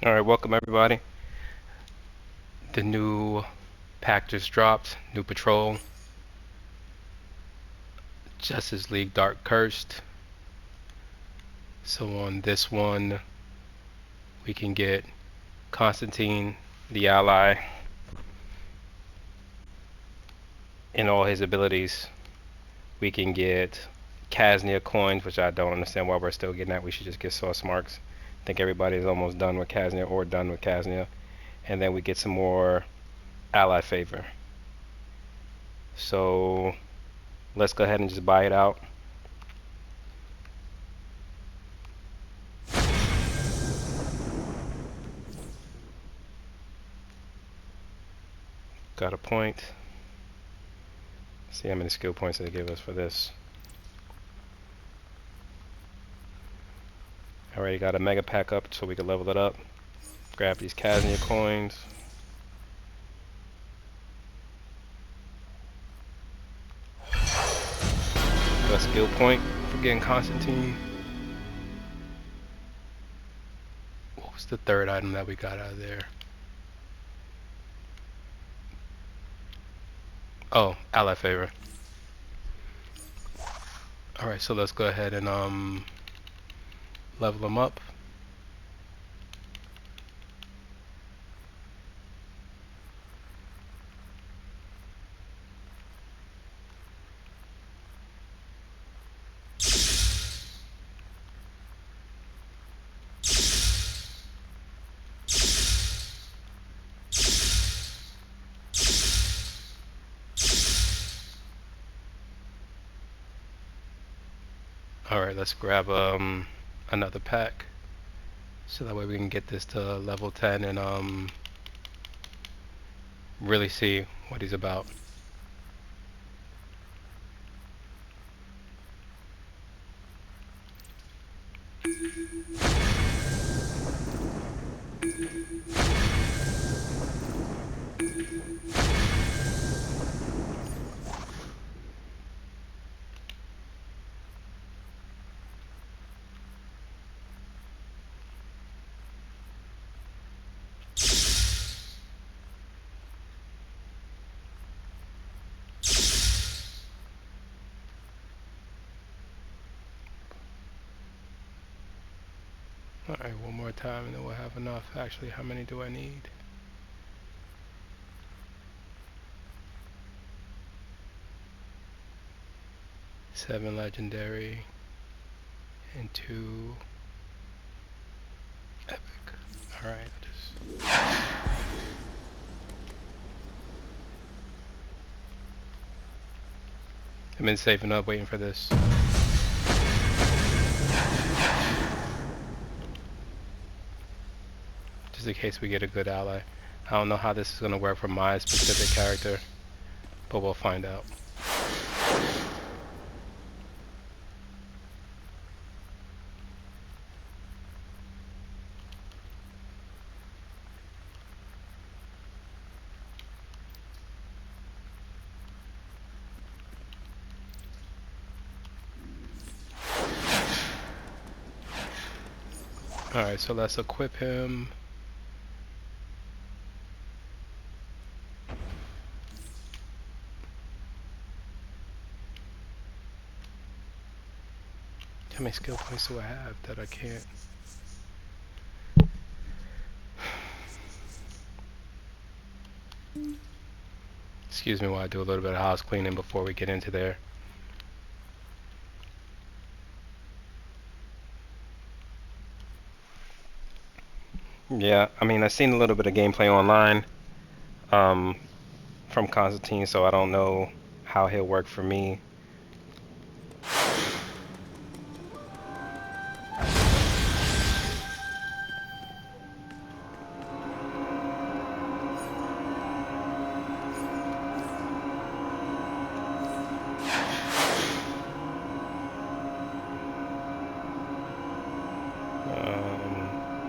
Alright, welcome everybody. The new pack just dropped, new patrol. Justice League Dark Cursed. So on this one, we can get Constantine the Ally in all his abilities. We can get Casnia coins, which I don't understand why we're still getting that. We should just get source marks. I think everybody's almost done with Casnia or done with Casnia. And then we get some more ally favor. So let's go ahead and just buy it out. Got a point. See how many skill points they give us for this. Already got a mega pack up so we can level it up. Grab these Casnia coins. Got a skill point for getting Constantine. What was the third item that we got out of there? Oh, ally favor. Alright, so let's go ahead and level them up. Alright, let's grab another pack so that way we can get this to level 10 and really see what he's about. Alright, one more time and then we'll have enough. Actually, how many do I need? Seven legendary and 2 epic. Alright, I've been saving up waiting for this. Just in case we get a good ally. I don't know how this is going to work for my specific character, but we'll find out. Alright, so let's equip him. How many skill points do I have that I can't? Excuse me while I do a little bit of house cleaning before we get into there. Yeah, I mean, I've seen a little bit of gameplay online from Constantine, so I don't know how he'll work for me.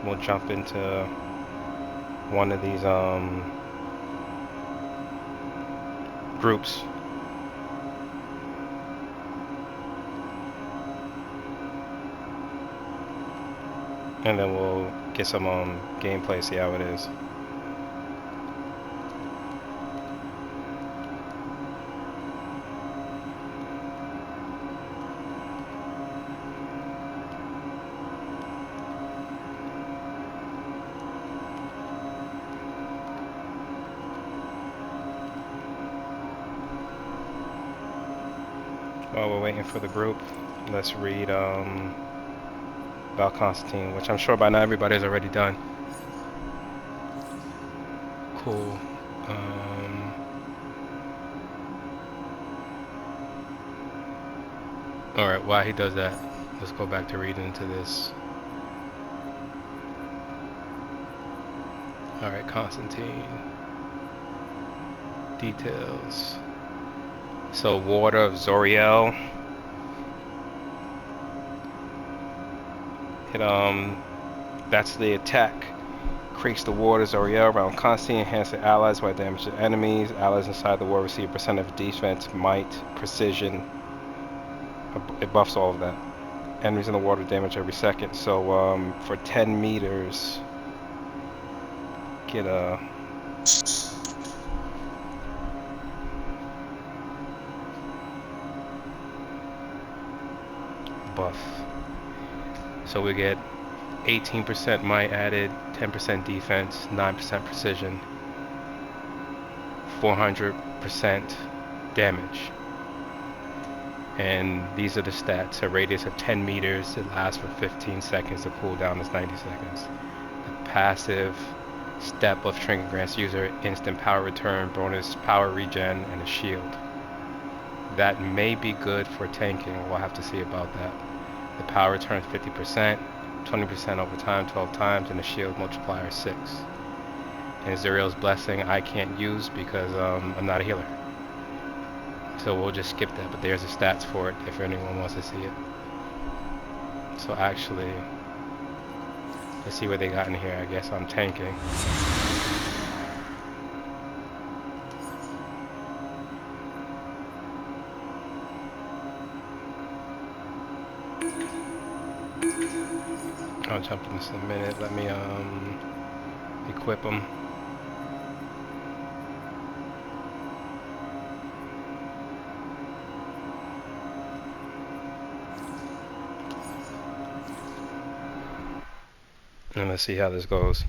We'll jump into one of these groups. and then we'll get some gameplay, see how it is. While we're waiting for the group, let's read about Constantine, which I'm sure by now everybody's already done. Cool. Alright, while he does that, let's go back to reading into this. Alright, Constantine. Details. So, Water of Zoriel. That's the attack. Creates the water Zoriel around Constantine, enhances allies while damaging enemies. Allies inside the war receive % of defense, might, precision. It buffs all of that. Enemies in the water damage every second. So for 10 meters, get a buff. So we get 18% might added, 10% defense, 9% precision, 400% damage. And these are the stats. A radius of 10 meters, it lasts for 15 seconds. The cooldown is 90 seconds. The passive step of Trinket grants user instant power return, bonus power regen, and a shield. That may be good for tanking. We'll have to see about that. The power return is 50%, 20% over time, 12 times, and the shield multiplier is 6. And Zuriel's Blessing I can't use because I'm not a healer. So we'll just skip that, but there's the stats for it if anyone wants to see it. So actually, let's see what they got in here. I guess I'm tanking. I'll jump in this in a minute. Let me equip them. And let's see how this goes.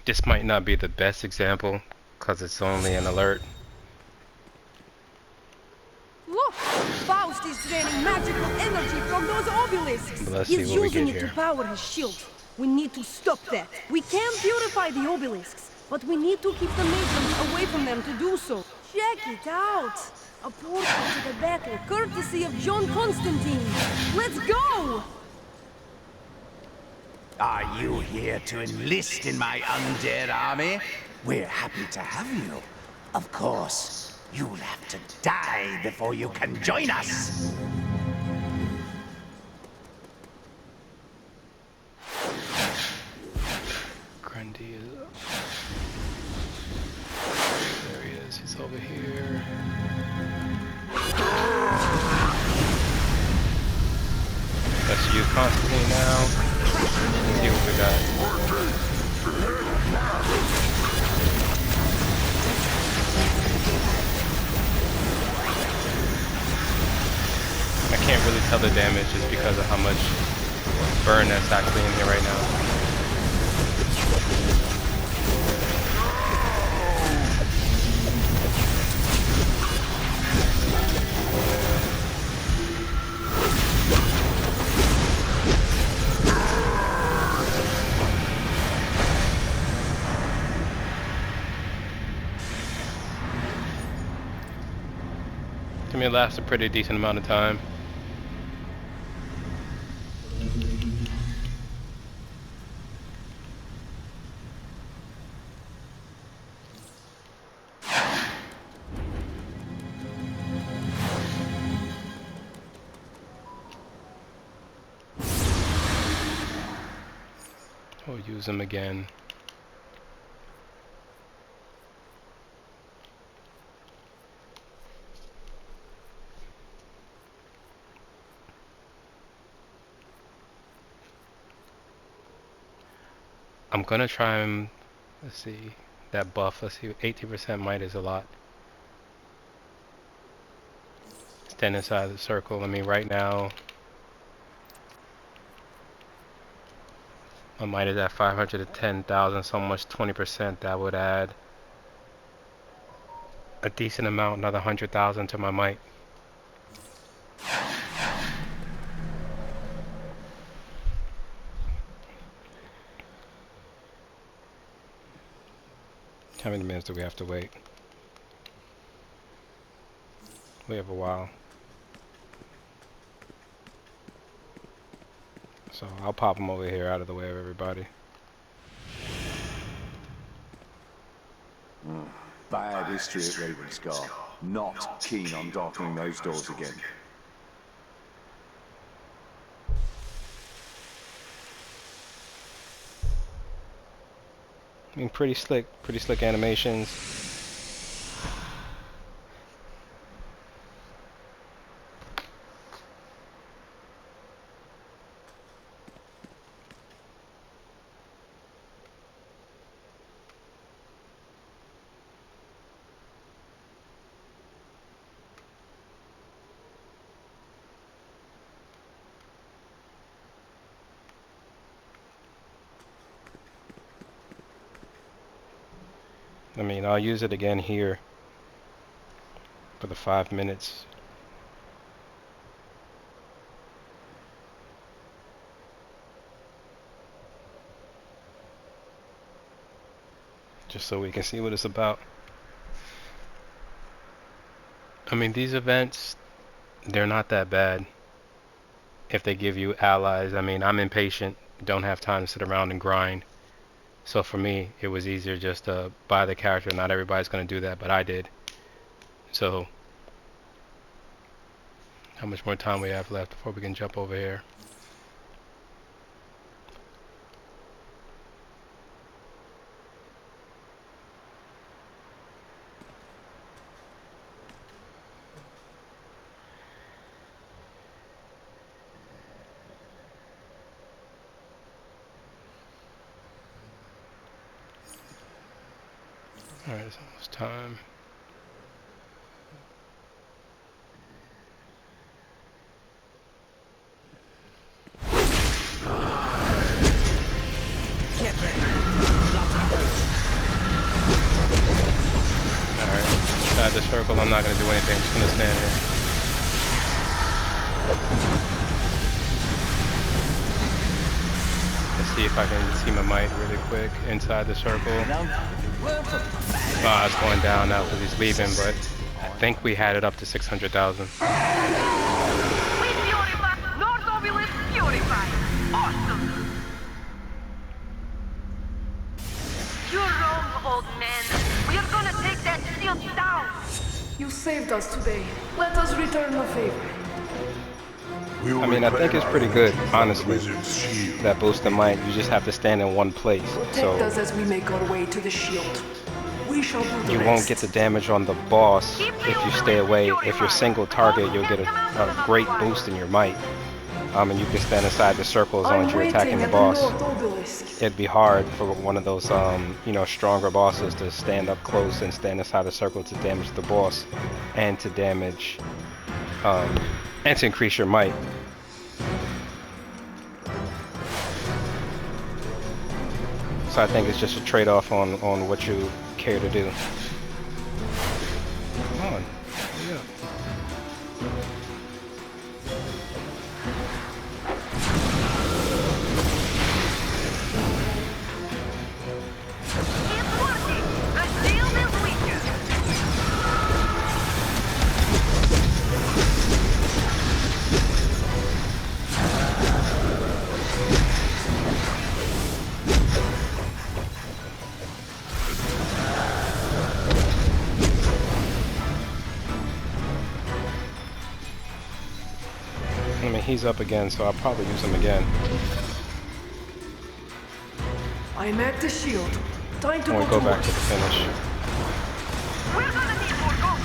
This might not be the best example because it's only an alert. Look! Faust is draining magical energy from those obelisks! But let's see He's what we using get it here. to power his shield. We need to stop that. We can purify the obelisks, but we need to keep the matrons away from them to do so. Check it out! A portal to the battle, courtesy of John Constantine. Let's go! Are you here to enlist in my undead army? We're happy to have you. Of course, you'll have to die before you can join us. Grundy is up. There he is. He's over here. Let's use Constantine now. Let's see what we got. I can't really tell the damage just because of how much burn that's actually in here right now. To me, it lasts a pretty decent amount of time. We'll use them again. I'm gonna try and let's see that buff. Let's see, 18% might is a lot. Stand inside the circle. I mean, right now my might is at 510,000. So much 20%. That would add a decent amount, another 100,000 to my might. How many minutes do we have to wait? We have a while. So I'll pop them over here out of the way of everybody. Bad history at Ravenscar. Not keen on darkening those doors again. I mean, pretty slick animations. I mean, I'll use it again here for the 5 minutes. Just so we can see what it's about. I mean, these events, they're not that bad if they give you allies. I mean, I'm impatient, don't have time to sit around and grind. So for me, it was easier just to buy the character. Not everybody's going to do that, but I did. So, how much more time we have left before we can jump over here? Alright, it's almost time. Alright, inside the circle, I'm not going to do anything, I'm just going to stand here. Let's see if I can see my might really quick inside the circle. It's going down now because he's leaving, but I think we had it up to 600,000. We purify. North Obelisk purified. Awesome. You're wrong, old man. We're gonna take that shield down. You saved us today. Let us return the favor. I mean, I think it's pretty good, honestly. That boost of might, you just have to stand in one place. Protect us as we make our way to the shield. We shall do the You rest. won't get the damage on the boss if you stay away. If you're single target, you'll get a great boost in your might. And you can stand inside the circle as long as you're attacking the boss. It'd be hard for one of those, stronger bosses to stand up close and stand inside the circle to damage the boss, and to damage, and to increase your might. So I think it's just a trade-off on what you care to do. Come on, hurry up. It's working. The shield is weakened. I mean, he's up again, so I'll probably use him again. I'm at the shield. Time to Or go back to the finish. We're gonna need more gold.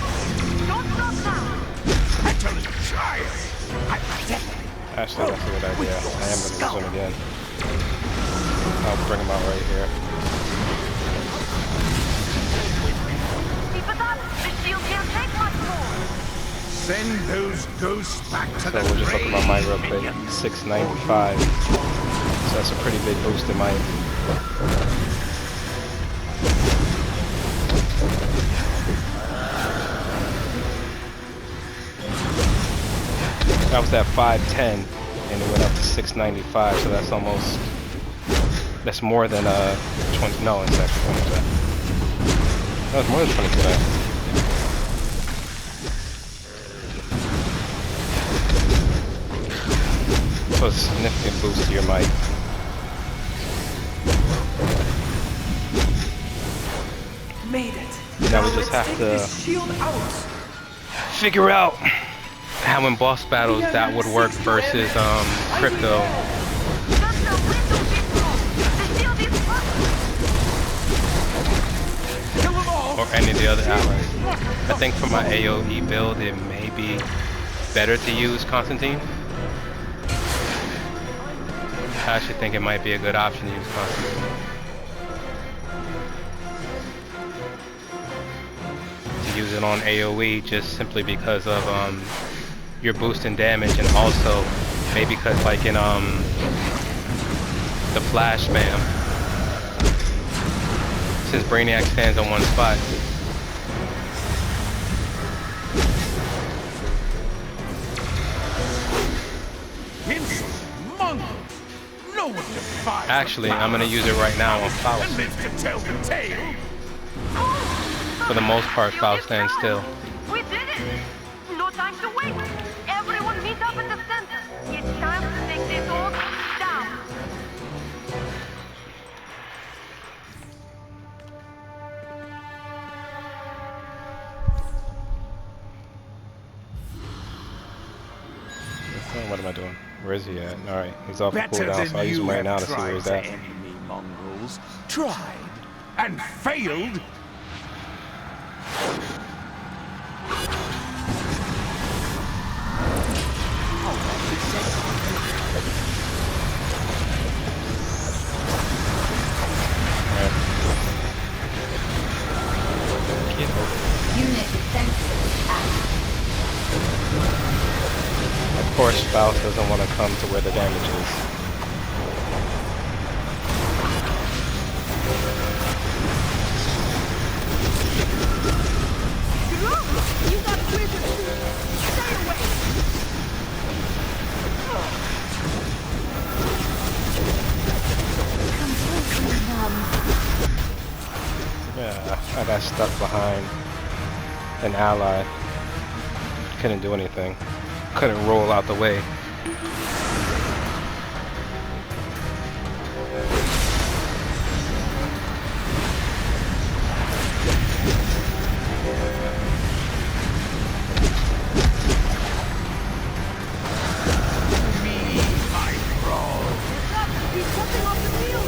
Don't stop now. Actually, try it. I definitely Actually, that's a good idea. I am going to use him again. I'll bring him out right here. Keep it up! The shield can't take much more! Send those ghosts back to So the we'll just look at my might real quick. minions. 695. So that's a pretty big boost in might. That was at 510 and it went up to 695, so that's almost, that's more than 20, no, it's actually how much that? That was more than 20%. So it's a significant boost to your might. Made it. Now we just let's have take to this shield out. figure out how in boss battles that would work versus crypto Just a window before! The shield is fucked! or any of the other allies. I think for my AoE build it may be better to use Constantine. I actually think it might be a good option to use Constantine. To use it on AoE just simply because of your boost in damage, and also maybe because like in the flash spam, since Brainiac stands on one spot. No one defies Actually, I'm gonna use it right now on Faust. and lives to tell the tale. For the most part, Faust stands still. We did it! No time to wait! Everyone meet up at the center! It's time to take this orc down! What am I doing? Where is he at? Alright, he's off the Better cooldown, than so I'll use him you right now to have see where he's tried at. to enemy mongrels. Tried and failed. Of course, Faust doesn't want to come to where the damage is. You got wizard too. Stay away. Yeah, I got stuck behind an ally. Couldn't do anything. Couldn't roll out the way. He's jumping off the field.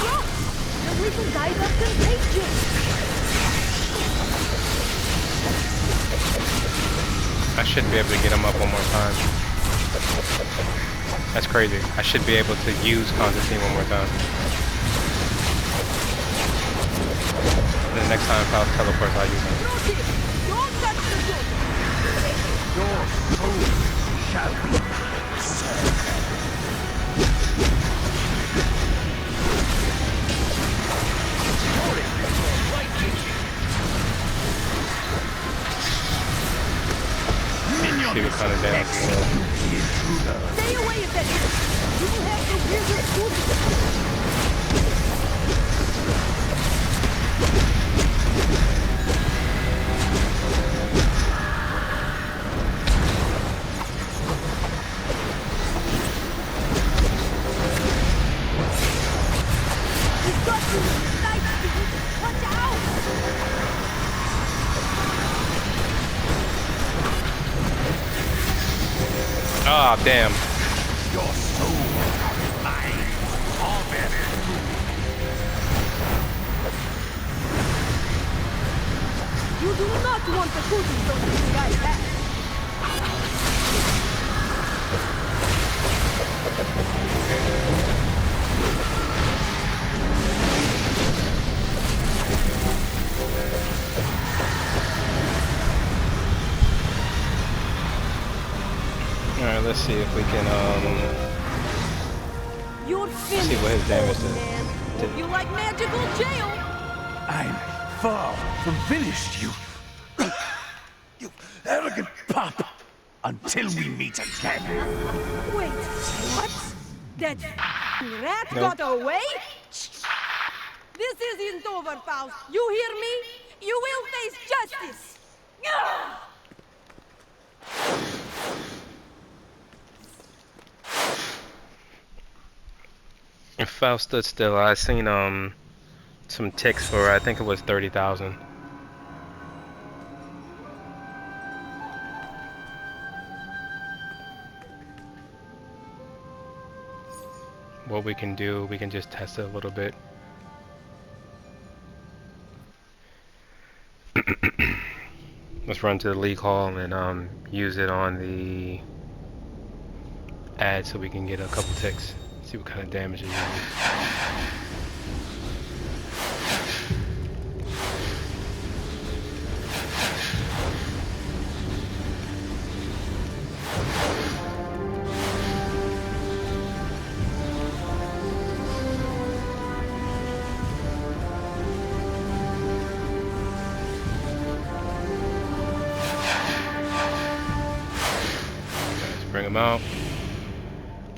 Look! The little guy got contagious. I should be able to get him up one more time. That's crazy. I should be able to use Constantine one more time. And the next time Faust teleports, I'll use him. No tip. Don't touch the door. Your soul shall be served. See what kind of damage he does. Stay away if that hits. You have the wizard too. He's got you. Nice. Watch out. Ah, damn. Your soul of it. You do not want the cookies those little guys have. Alright, let's see if we can You're finished, see what his damage old is. man. Hope you like magical jail. I'm far from finished, you... you arrogant pup. Until we meet again. Wait, what? That rat Nope. got away? This isn't over, Faust. You hear me? You will face justice. If Faust stood still, I seen some ticks for I think it was 30,000. What we can do, we can just test it a little bit. Let's run to the league hall and use it on the ad so we can get a couple ticks. See what kind of damage it uses. Bring them out.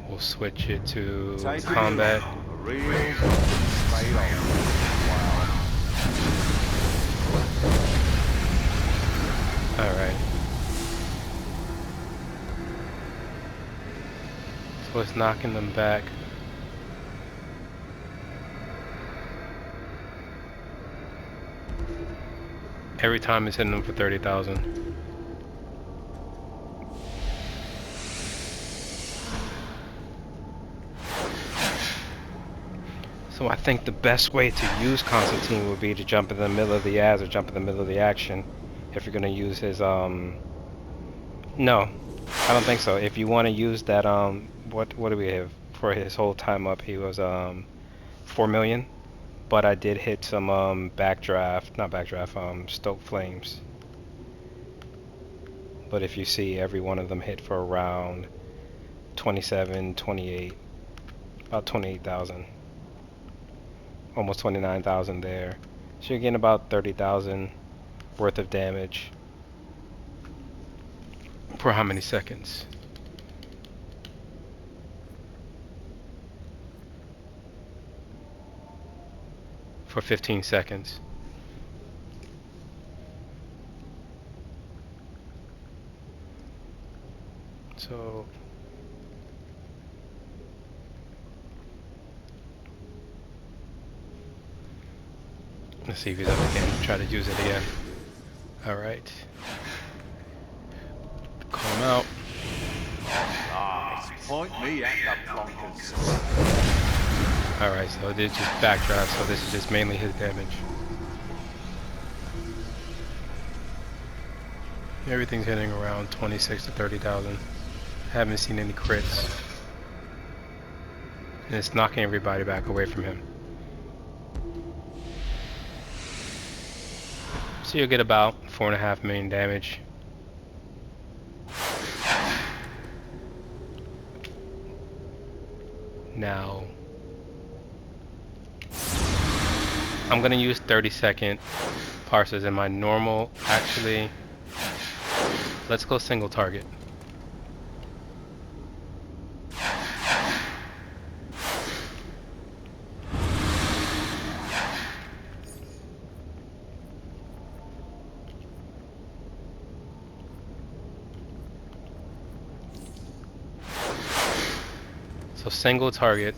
We'll switch it to combat. Alright. So it's knocking them back. Every time it's hitting them for 30,000. So I think the best way to use Constantine would be to jump in the middle of the ads or jump in the middle of the action. If you're gonna use his no, I don't think so. If you want to use that what do we have for his whole time up? He was 4 million, but I did hit some stoke flames. But if you see, every one of them hit for around 27, 28, about 28,000. Almost 29,000 there. So you're getting about 30,000 worth of damage for how many seconds? For 15 seconds. So let's see if he's up again. Try to use it again. Alright. Call him out. Point me at the plonkers. Alright, so this is just backdraft, so this is just mainly his damage. Everything's hitting around 26 to 30,000. Haven't seen any crits. And it's knocking everybody back away from him. So you'll get about 4.5 million damage. Now, I'm gonna use 30-second parsers in my normal. Actually, let's go single target. So single target.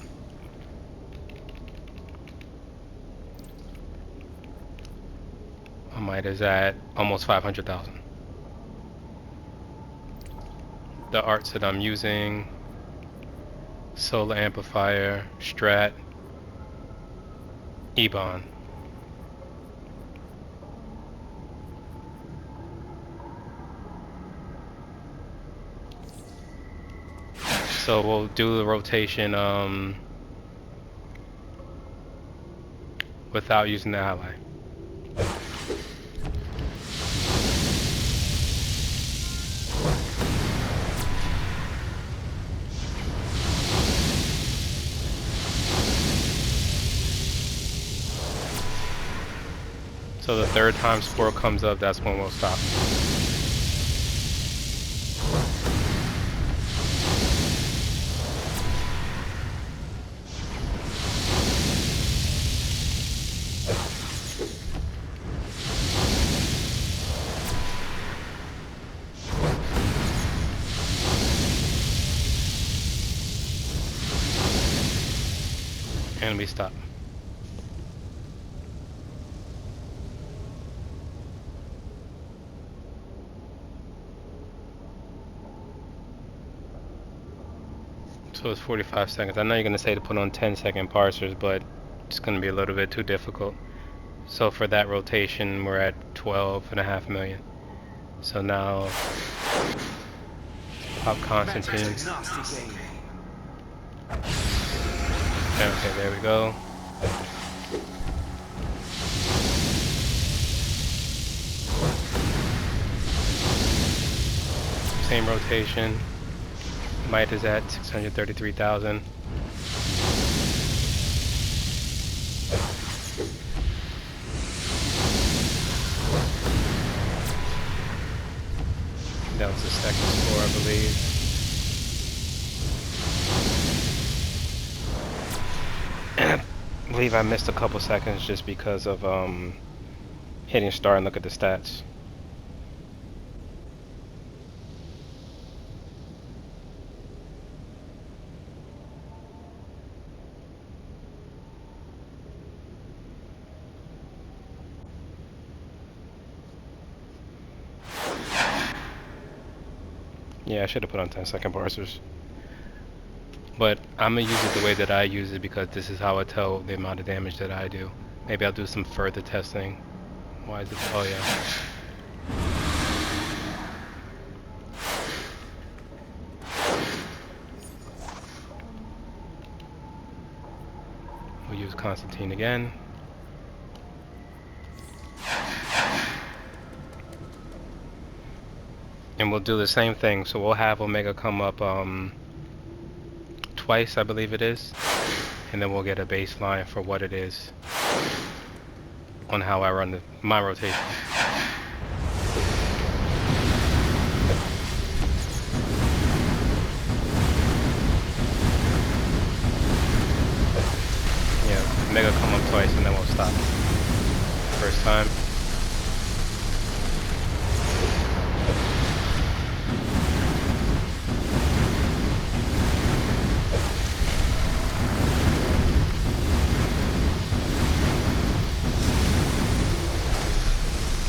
Might is at almost 500,000. The arts that I'm using Solar amplifier, Strat, Ebon. So we'll do the rotation without using the ally. So the third time score comes up, that's when we'll stop. And we stop. So it's 45 seconds. I know you're going to say to put on 10-second parsers, but it's going to be a little bit too difficult. So for that rotation, we're at 12.5 million. So now, pop Constantine. Okay, there we go. Same rotation. Might is at 633,000. That was the second score, I believe. And I believe I missed a couple seconds just because of hitting start and look at the stats. Yeah, I should have put on 10-second parsers. But I'm going to use it the way that I use it because this is how I tell the amount of damage that I do. Maybe I'll do some further testing. Why is it? Oh, yeah. We'll use Constantine again. And we'll do the same thing. So we'll have Omega come up twice, I believe it is. And then we'll get a baseline for what it is on how I run my rotation. Yeah, Omega come up twice and then we'll stop. First time.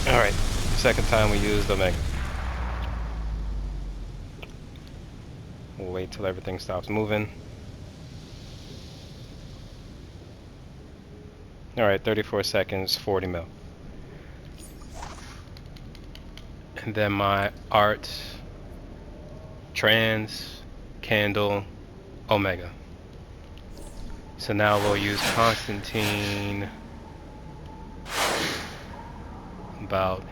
Alright, second time we used Omega. We'll wait till everything stops moving. Alright, 34 seconds, 40 mil. And then my art, trans, candle, Omega. So now we'll use Constantine. About,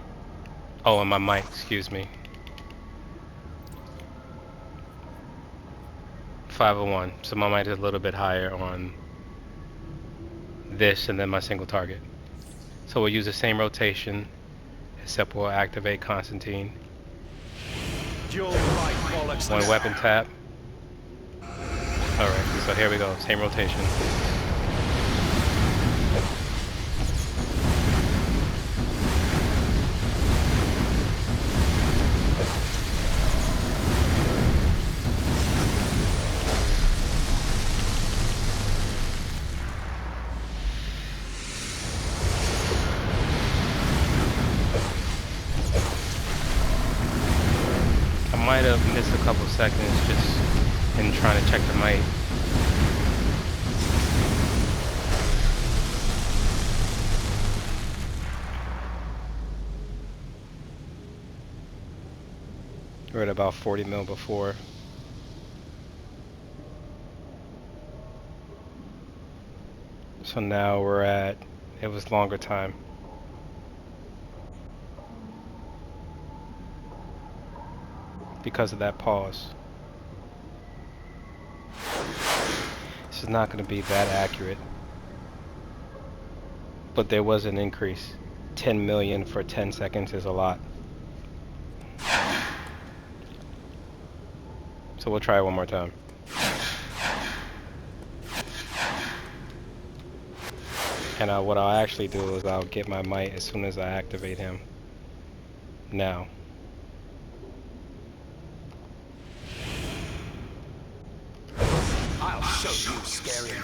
oh, and my mic, excuse me. 501. So my mic is a little bit higher on this and then my single target. So we'll use the same rotation, except we'll activate Constantine. One weapon tap. Alright, so here we go, same rotation. Might have missed a couple seconds just in trying to check the mic. We're at about 40 mil before. So now we're at, it was longer time. Because of that pause. This is not going to be that accurate. But there was an increase. 10 million for 10 seconds is a lot. So we'll try it one more time. And what I'll actually do is I'll get my might as soon as I activate him. Now. I'll show you, scary.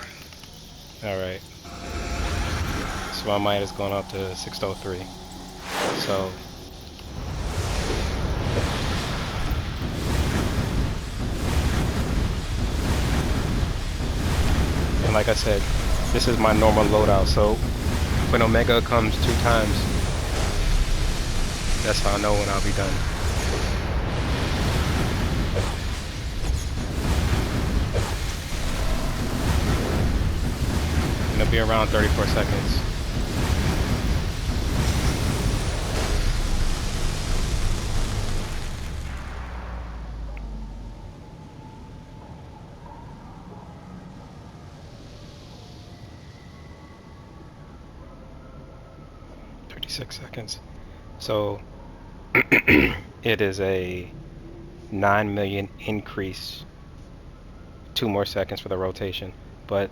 Alright. So my might has gone up to 603. So and like I said, this is my normal loadout, so when Omega comes 2 times, that's how I know when I'll be done. And it'll be around 34 seconds. Seconds. So it is a 9 million increase, 2 more seconds for the rotation, and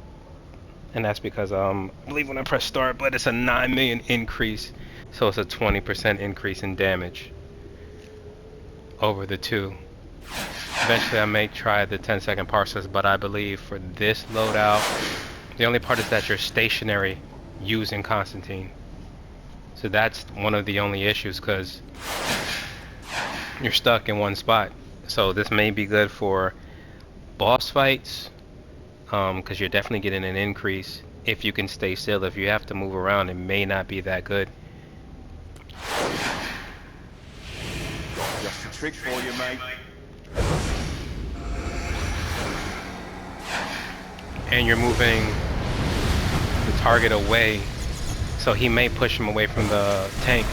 that's because I believe when I press start, but it's a 9 million increase, so it's a 20% increase in damage over the 2. Eventually I may try the 10-second parsers, but I believe for this loadout the only part is that you're stationary using Constantine. So that's one of the only issues, because you're stuck in one spot. So this may be good for boss fights, because you're definitely getting an increase if you can stay still. If you have to move around, it may not be that good. Just a trick for you, mate. And you're moving the target away, so he may push him away from the tank.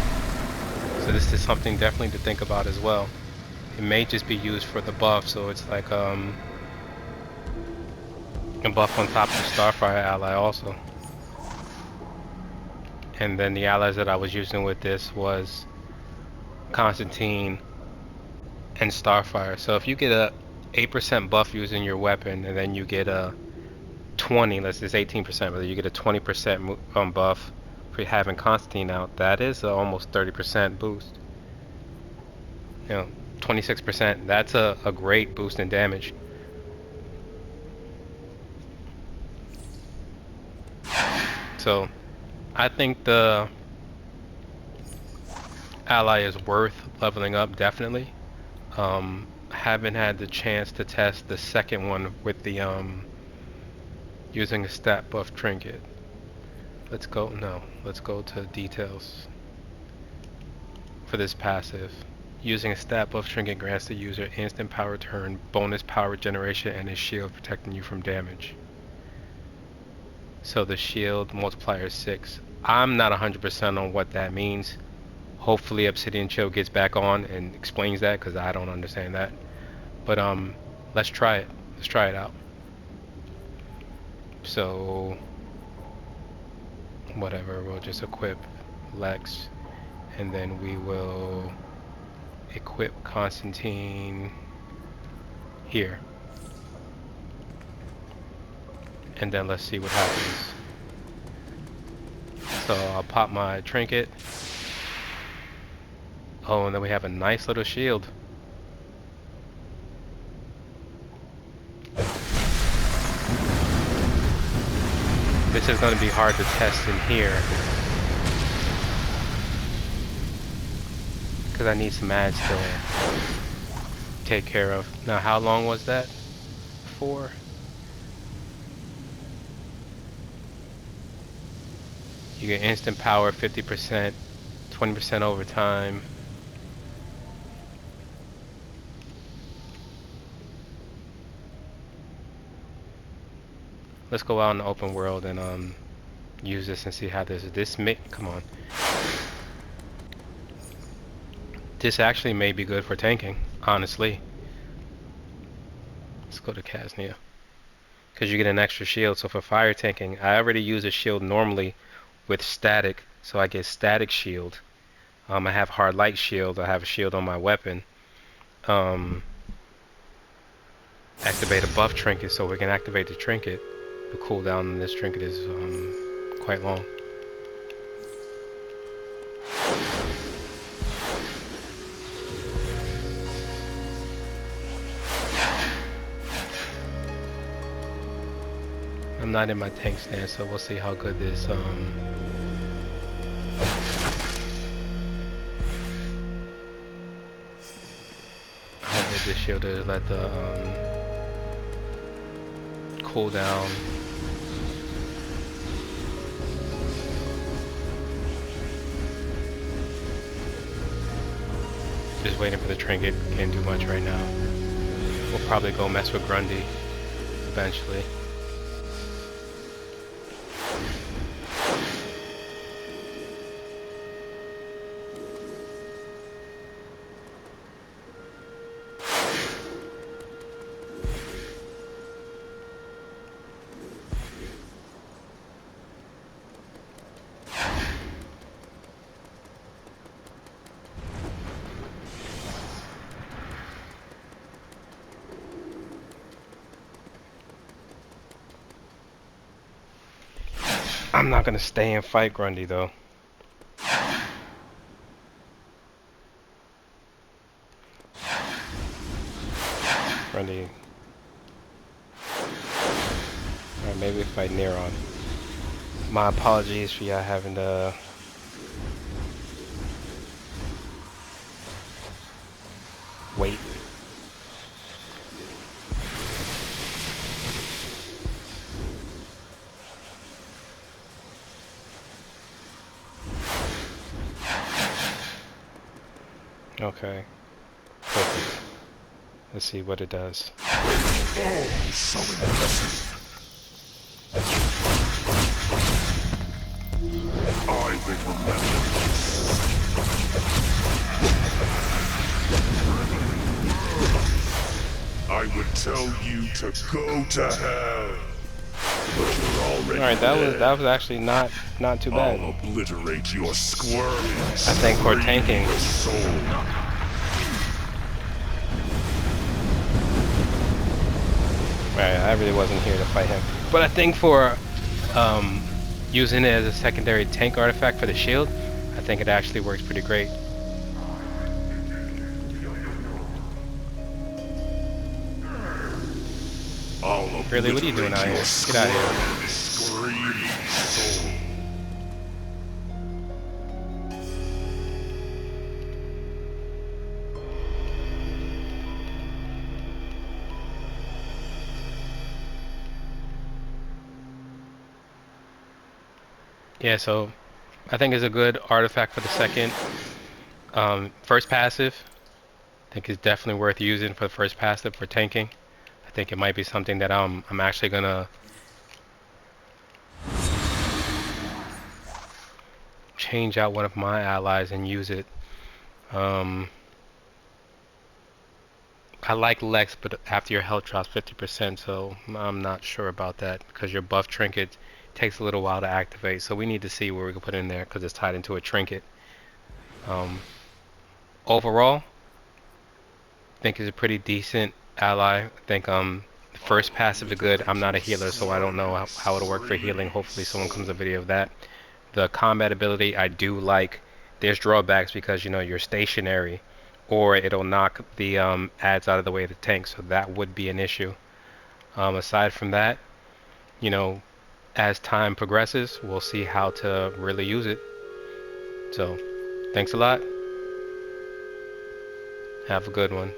So this is something definitely to think about as well. It may just be used for the buff, so it's like a buff on top of the Starfire ally also. And then the allies that I was using with this was Constantine and Starfire. So if you get a 8% buff using your weapon, and then you get a 20, let's say 18%, but you get a 20% buff for having Constantine out, that is almost 30% boost. You know, 26%, that's a great boost in damage. So I think the ally is worth leveling up, definitely. Haven't had the chance to test the second one with the using a stat buff trinket. Let's go to details for this passive. Using a stat buff trinket grants the user instant power turn, bonus power generation, and a shield protecting you from damage. So the shield multiplier is 6. I'm not 100% on what that means. Hopefully Obsidian Chill gets back on and explains that, because I don't understand that. But let's try it. Let's try it out. So whatever, we'll just equip Lex, and then we will equip Constantine here. And then let's see what happens. So I'll pop my trinket. Oh, and then we have a nice little shield. This is going to be hard to test in here, because I need some ads to take care of. Now, how long was that for? You get instant power, 50%, 20% overtime. let's go out in the open world and use this and see how this may come on. This actually may be good for tanking, honestly. Let's go to Casnia. Because you get an extra shield. So for fire tanking, I already use a shield normally with static, so I get static shield. I have hard light shield. I have a shield on my weapon. Activate a buff trinket, so we can activate the trinket. The cooldown on this trinket is quite long. I'm not in my tank stance, so we'll see how good this how good this shield is. Let the cooldown. Just waiting for the trinket. Can't do much right now. We'll probably go mess with Grundy eventually. I'm not gonna stay and fight Grundy though. Grundy. Alright, maybe we fight Neron. My apologies for y'all having to wait. Okay. Perfect. Let's see what it does. Oh, so impressive. I will remember this. I would tell you to go to hell. But you're already Alright, that was actually not too bad. I'll obliterate your squirming. I think for tanking. Right, I really wasn't here to fight him. But I think for using it as a secondary tank artifact for the shield, I think it actually works pretty great. Really, what are you doing out here? Get out of here. Screaming soul. Yeah, so I think it's a good artifact for the second. First passive, I think it's definitely worth using for the first passive for tanking. I think it might be something that I'm actually gonna change out one of my allies and use it. I like Lex, but after your health drops 50%, so I'm not sure about that because your buff trinket takes a little while to activate. So we need to see where we can put in there because it's tied into a trinket. Overall, I think it's a pretty decent ally. I think the first passive is good. I'm not a healer, so I don't know how it'll work for healing. Hopefully someone comes a video of that. The combat ability I do like. There's drawbacks because you're stationary, or it'll knock the adds out of the way of the tank, so that would be an issue. Aside from that, as time progresses, we'll see how to really use it. So, thanks a lot. Have a good one.